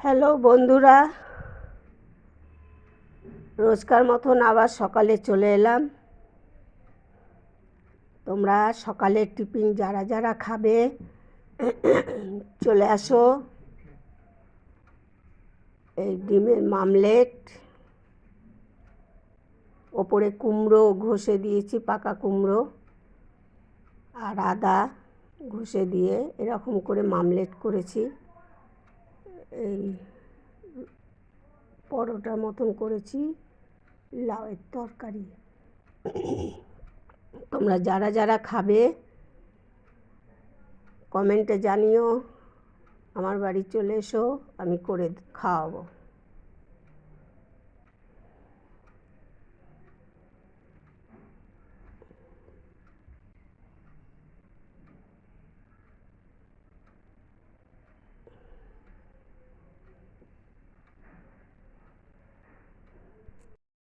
Hello বন্ধুরা, রোজকার মতন আবার সকালে চলে এলাম। তোমরা সকালের টিফিন যারা যারা খাবে চলে আসো। এই ডিমের মামলেট, ওপরে কুমড়ো ঘষে দিয়েছি, পাকা কুমড়ো আর আদা ঘষে দিয়ে এরকম করে মামলেট করেছি। এই পরোটার মতন করেছি, লাউয়ের তরকারি। তোমরা যারা যারা খাবে কমেন্টে জানিও, আমার বাড়ি চলে এসো, আমি করে খাওয়াবো।